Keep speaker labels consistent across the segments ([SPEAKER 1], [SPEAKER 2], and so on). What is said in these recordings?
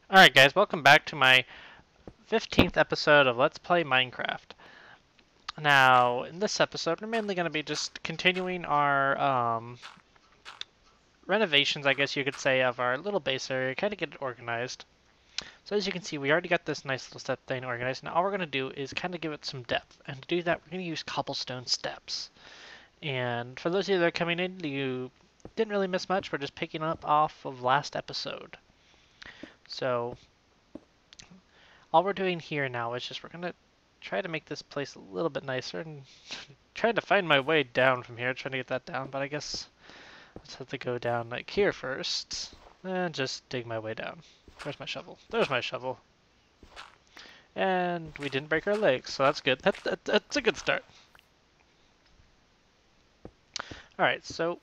[SPEAKER 1] Alright guys, welcome back to my 15th episode of Let's Play Minecraft. Now, in this episode, we're mainly going to be just continuing our renovations, I guess you could say, of our little base area, kind of get it organized. So as you can see, we already got this nice little step thing organized. Now all we're going to do is kind of give it some depth. And to do that, we're going to use cobblestone steps. And for those of you that are coming in, you didn't really miss much. We're just picking up off of last episode. So all we're doing here now is just we're going to try to make this place a little bit nicer and trying to find my way down from here, trying to get that down, but I guess let's have to go down like here first and just dig my way down. Where's my shovel? There's my shovel. And we didn't break our legs, so that's good. That's a good start. Alright, so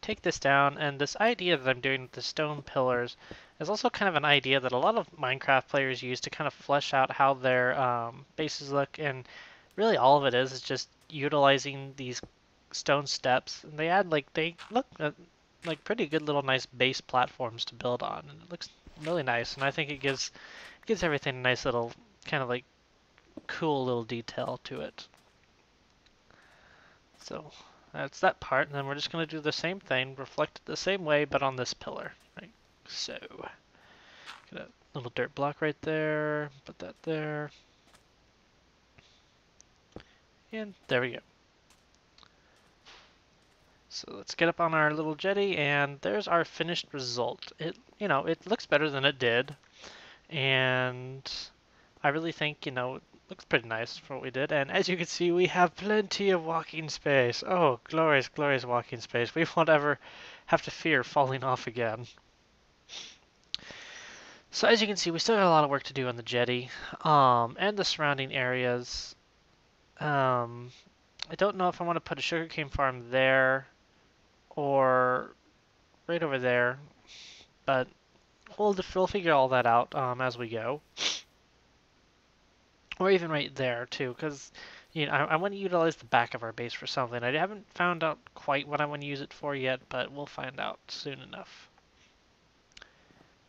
[SPEAKER 1] take this down, and this idea that I'm doing with the stone pillars is also kind of an idea that a lot of Minecraft players use to kind of flesh out how their bases look, and really all of it is just utilizing these stone steps, and they look like pretty good little nice base platforms to build on, and it looks really nice, and I think it gives everything a nice little kind of like cool little detail to it. So that's that part, and then we're just going to do the same thing, reflect it the same way, but on this pillar. Right? So, get a little dirt block right there, put that there, and there we go. So let's get up on our little jetty, and there's our finished result. It looks better than it did, and I really think, it looks pretty nice for what we did. And as you can see, we have plenty of walking space. Oh, glorious, glorious walking space. We won't ever have to fear falling off again. So as you can see, we still got a lot of work to do on the jetty, and the surrounding areas. I don't know if I want to put a sugarcane farm there or right over there, but we'll figure all that out as we go. Or even right there too, because I want to utilize the back of our base for something. I haven't found out quite what I want to use it for yet, but we'll find out soon enough.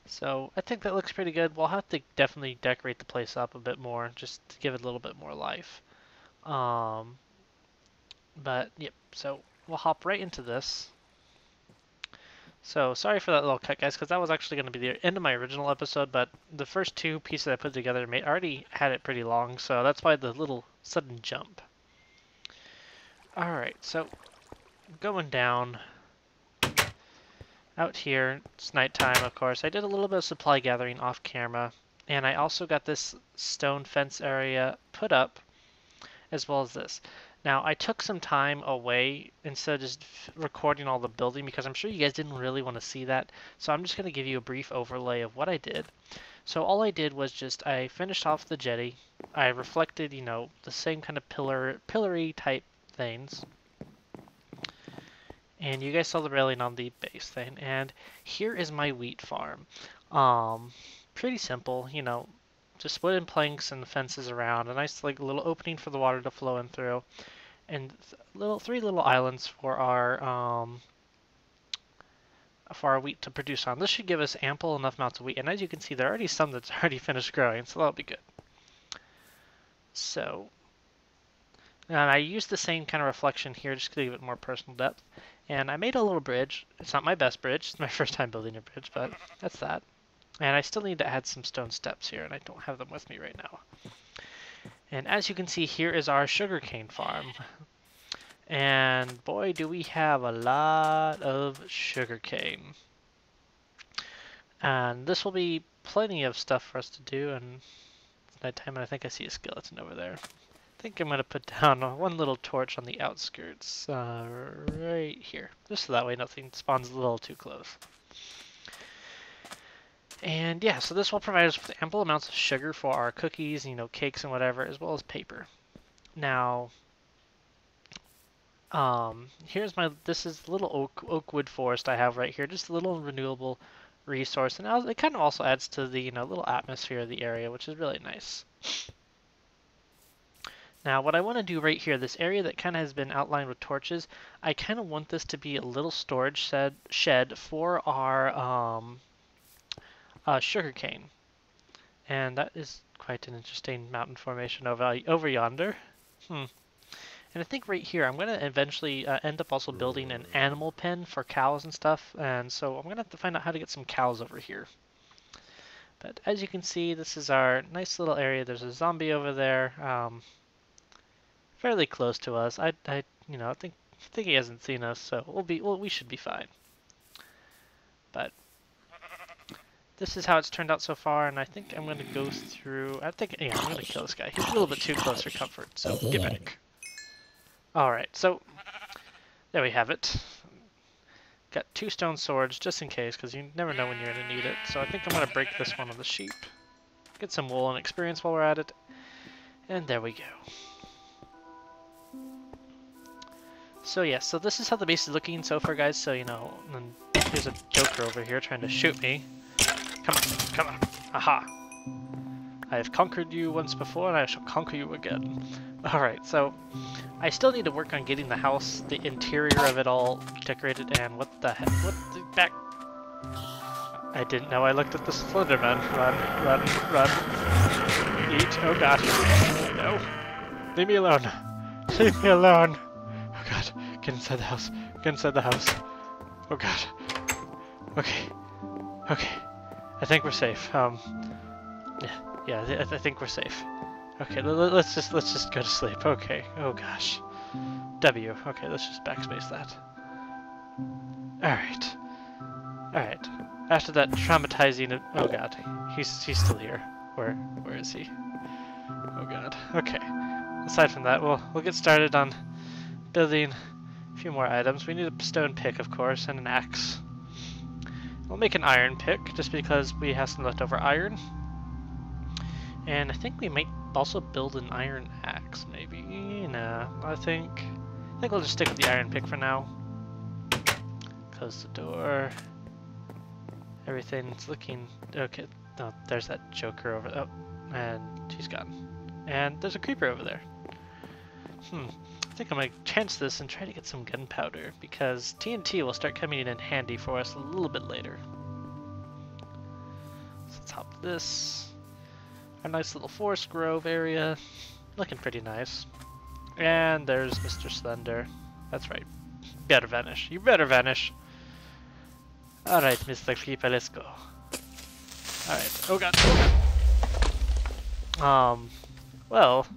[SPEAKER 1] So I think that looks pretty good. We'll have to definitely decorate the place up a bit more, just to give it a little bit more life. But yep, so we'll hop right into this. So sorry for that little cut, guys, because that was actually going to be the end of my original episode, but the first two pieces I put together already had it pretty long, so that's why the little sudden jump. Alright, so going down out here, it's nighttime, of course. I did a little bit of supply gathering off camera, and I also got this stone fence area put up, as well as this. Now, I took some time away instead of just recording all the building because I'm sure you guys didn't really want to see that. So I'm just going to give you a brief overlay of what I did. So all I did was I finished off the jetty. I reflected, the same kind of pillory type things. And you guys saw the railing on the base thing. And here is my wheat farm. Pretty simple, just wooden planks and fences around, a nice little opening for the water to flow in through, and three little islands for our wheat to produce on. This should give us ample enough amounts of wheat, and as you can see, there are already some that's already finished growing, so that'll be good. So, and I used the same kind of reflection here just to give it more personal depth, and I made a little bridge. It's not my best bridge, it's my first time building a bridge, but that's that. And I still need to add some stone steps here, and I don't have them with me right now. And as you can see, here is our sugarcane farm. And boy, do we have a lot of sugarcane. And this will be plenty of stuff for us to do, and it's nighttime, and I think I see a skeleton over there. I think I'm going to put down one little torch on the outskirts, right here. Just so that way nothing spawns a little too close. And yeah, so this will provide us with ample amounts of sugar for our cookies, cakes and whatever, as well as paper. Now, this is the little oak wood forest I have right here, just a little renewable resource, and it kind of also adds to the, little atmosphere of the area, which is really nice. Now, what I want to do right here, this area that kind of has been outlined with torches, I kind of want this to be a little storage shed for sugarcane. And that is quite an interesting mountain formation over yonder. And I think right here, I'm going to eventually end up also building an animal pen for cows and stuff. And so I'm going to have to find out how to get some cows over here. But as you can see, this is our nice little area. There's a zombie over there, fairly close to us. I think he hasn't seen us, so we should be fine. But this is how it's turned out so far, and I think I'm going to go through... I'm going to kill this guy. He's a little bit too close for comfort, so get back. Alright, so there we have it. Got 2 stone swords, just in case, because you never know when you're going to need it. So I think I'm going to break this one on the sheep. Get some wool and experience while we're at it. And there we go. So yeah, so this is how the base is looking so far, guys. So, and here's a joker over here trying to shoot me. Come on. Aha. I have conquered you once before, and I shall conquer you again. Alright, so I still need to work on getting the house, the interior of it all decorated, and what the heck? What the back? I didn't know I looked at the Slenderman. Run. Eat. Oh gosh. No. Leave me alone. Leave me alone. Oh god. Get inside the house. Get inside the house. Oh god. Okay. I think we're safe. Yeah, I think we're safe. Okay, let's just go to sleep. Okay. Oh gosh. W. Okay, let's just backspace that. Alright. After that traumatizing... Oh god. He's still here. Where is he? Oh god. Okay. Aside from that, we'll get started on building a few more items. We need a stone pick, of course, and an axe. We'll make an iron pick, just because we have some leftover iron. And I think we might also build an iron axe, maybe. Nah, I think we'll just stick with the iron pick for now. Close the door. Everything's looking okay. Oh, there's that joker over there. Oh, and she's gone. And there's a creeper over there. I think I'm gonna chance this and try to get some gunpowder, because TNT will start coming in handy for us a little bit later. So let's hop this. A nice little forest grove area, looking pretty nice. And there's Mr. Slender. That's right. Better vanish. You better vanish. Alright, Mr. Creeper, let's go. Alright. Oh god. Well,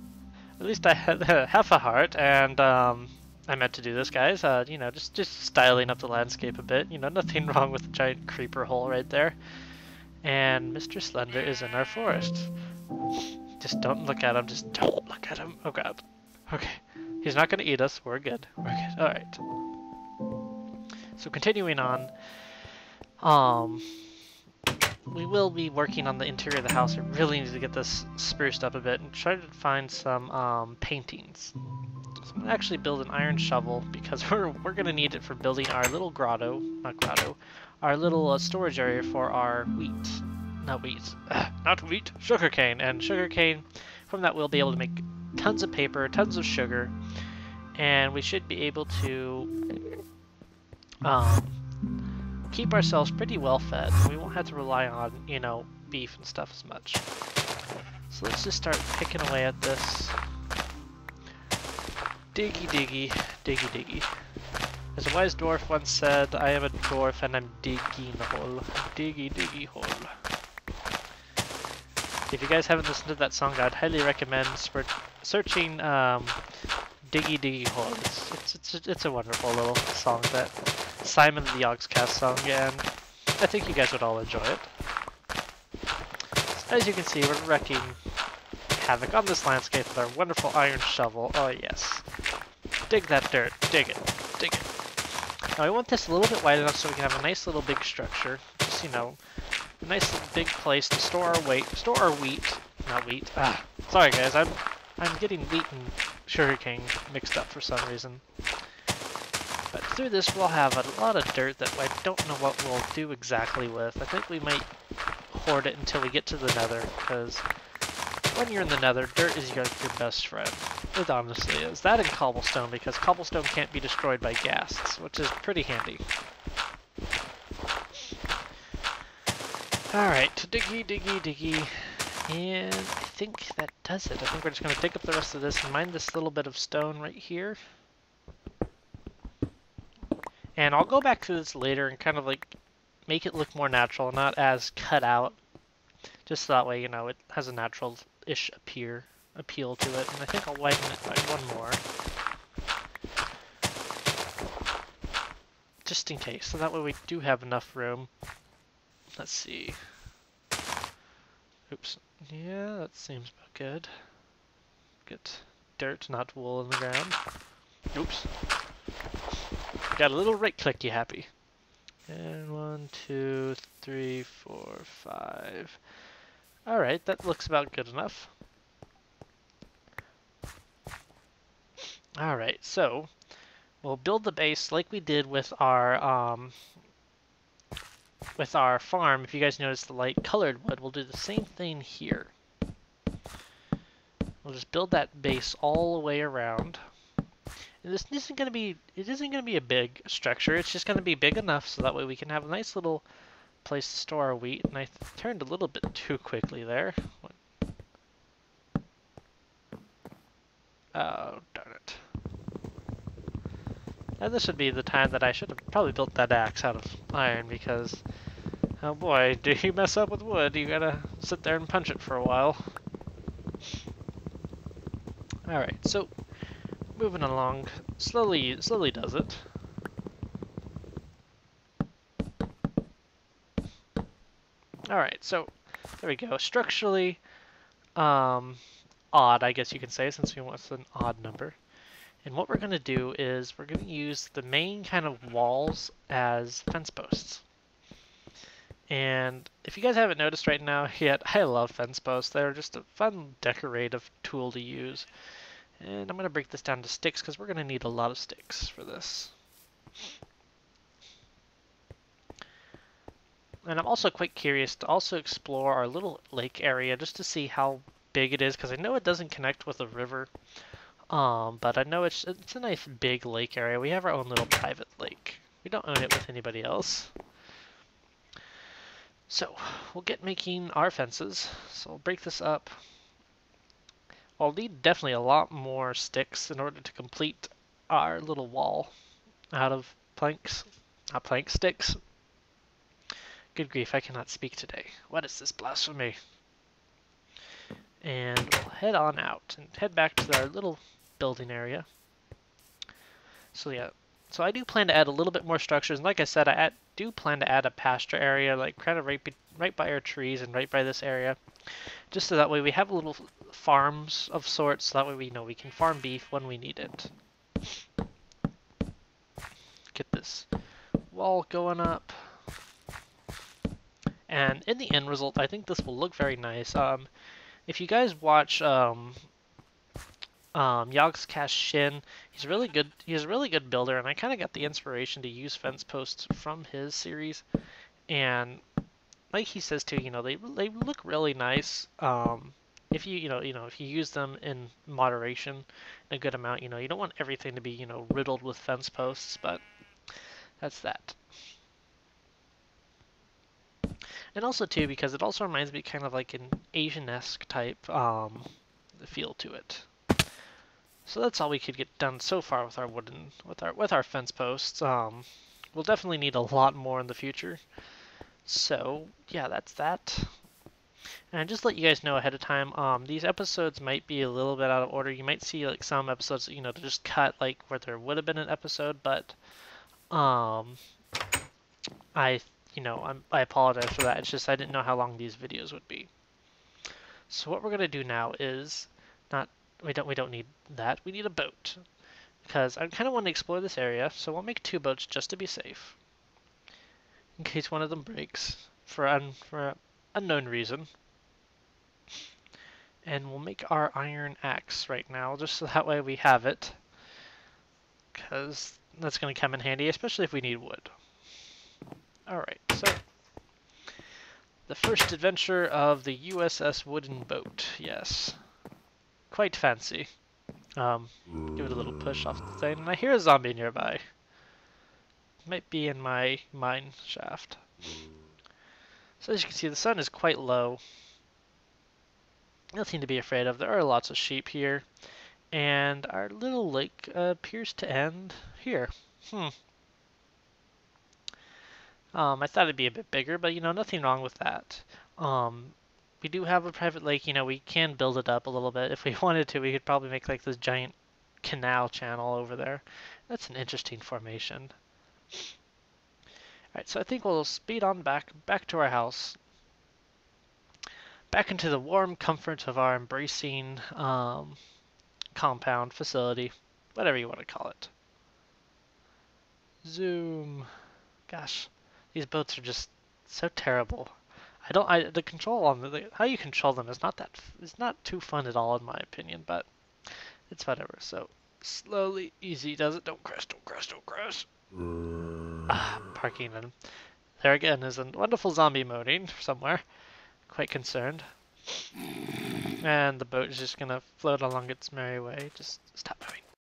[SPEAKER 1] at least I had half a heart, and I meant to do this, guys. Just styling up the landscape a bit. Nothing wrong with the giant creeper hole right there. And Mr. Slender is in our forest. Just don't look at him. Just don't look at him. Oh god. Okay. He's not going to eat us. We're good. Alright. So continuing on. We will be working on the interior of the house. I really need to get this spruced up a bit and try to find some paintings. So I'm going to actually build an iron shovel, because we're going to need it for building our little our little storage area for our sugarcane. And sugarcane, from that we'll be able to make tons of paper, tons of sugar, and we should be able to keep ourselves pretty well fed. We won't have to rely on, beef and stuff as much. So let's just start picking away at this. Diggy. As a wise dwarf once said, I am a dwarf and I'm digging a hole. Diggy hole. If you guys haven't listened to that song, I'd highly recommend searching Diggy Hole. It's a wonderful little song, that Simon of the Yogscast song, and I think you guys would all enjoy it. So as you can see, we're wrecking havoc on this landscape with our wonderful iron shovel. Oh yes. Dig that dirt. Dig it. Now I want this a little bit wide enough so we can have a nice little big structure. Just, a nice little big place to store our wheat. Not wheat. Sorry guys, I'm getting wheat and sugarcane mixed up for some reason. But through this we'll have a lot of dirt that I don't know what we'll do exactly with. I think we might hoard it until we get to the nether, because when you're in the nether, dirt is your best friend. It honestly is. That and cobblestone, because cobblestone can't be destroyed by ghasts, which is pretty handy. Alright, diggy, diggy, diggy. And I think that does it. I think we're just going to dig up the rest of this and mine this little bit of stone right here. And I'll go back to this later and kind of like make it look more natural, not as cut out. Just so that way, you know, it has a natural-ish appeal to it. And I think I'll widen it by one more. Just in case. So that way we do have enough room. Let's see. Oops. Yeah, that seems about good. Get dirt, not wool in the ground. Oops. Got a little right click, you happy. And 1, 2, 3, 4, 5. Alright, that looks about good enough. Alright, so we'll build the base like we did with our farm. If you guys notice the light colored wood, we'll do the same thing here. We'll just build that base all the way around. And this isn't going to be a big structure. It's just going to be big enough so that way we can have a nice little place to store our wheat. And I turned a little bit too quickly there. Oh, darn it. And this would be the time that I should have probably built that axe out of iron because, oh boy, do you mess up with wood, you gotta sit there and punch it for a while. Alright, so moving along, slowly does it. Alright, so there we go. Structurally, odd, I guess you can say, since we want an odd number. And what we're going to do is we're going to use the main kind of walls as fence posts. And if you guys haven't noticed right now yet, I love fence posts. They're just a fun decorative tool to use. And I'm going to break this down to sticks because we're going to need a lot of sticks for this. And I'm also quite curious to also explore our little lake area just to see how big it is, because I know it doesn't connect with a river. But I know it's a nice big lake area. We have our own little private lake. We don't own it with anybody else. So we'll get making our fences. So we'll break this up. I'll need definitely a lot more sticks in order to complete our little wall out of planks. Not plank, sticks. Good grief, I cannot speak today. What is this blasphemy? And we'll head on out and head back to our little building area. So yeah, so I do plan to add a little bit more structures, and like I said, I do plan to add a pasture area, like kind of right by our trees and right by this area, just so that way we have little farms of sorts. So that way we know we can farm beef when we need it. Get this wall going up, and in the end result, I think this will look very nice. If you guys watch Yogscast Shin, he's really good. He's a really good builder, and I kind of got the inspiration to use fence posts from his series. And like he says too, you know, they look really nice. If if you use them in moderation, in a good amount, you know, you don't want everything to be, you know, riddled with fence posts, but that's that. And also too, because it also reminds me kind of like an Asian-esque type feel to it. So that's all we could get done so far with our with our fence posts. We'll definitely need a lot more in the future. So yeah, that's that. And just to let you guys know ahead of time, these episodes might be a little bit out of order. You might see like some episodes, you know, to just cut like where there would have been an episode, but I apologize for that. It's just I didn't know how long these videos would be. So what we're gonna do now is we don't need that. We need a boat because I kind of want to explore this area. So we'll make 2 boats just to be safe, in case one of them breaks for an unknown reason. And we'll make our iron axe right now, just so that way we have it, because that's going to come in handy, especially if we need wood. Alright, so the first adventure of the USS Wooden Boat. Yes. Quite fancy. Give it a little push off the thing, and I hear a zombie nearby. Might be in my mine shaft. So as you can see, the sun is quite low. Nothing to be afraid of. There are lots of sheep here. And our little lake appears to end here. I thought it'd be a bit bigger, but nothing wrong with that. We do have a private lake. We can build it up a little bit if we wanted to. We could probably make like this giant canal channel over there. That's an interesting formation. All right, so I think we'll speed on back to our house, back into the warm comfort of our embracing compound facility, whatever you want to call it. Zoom. Gosh, these boats are just so terrible. The control on how you control them is not too fun at all in my opinion, but it's whatever. So slowly, easy does it. Don't crash, don't crash, don't crash. Parking in. There again is a wonderful zombie moaning somewhere. Quite concerned. And the boat is just gonna float along its merry way. Just stop moving.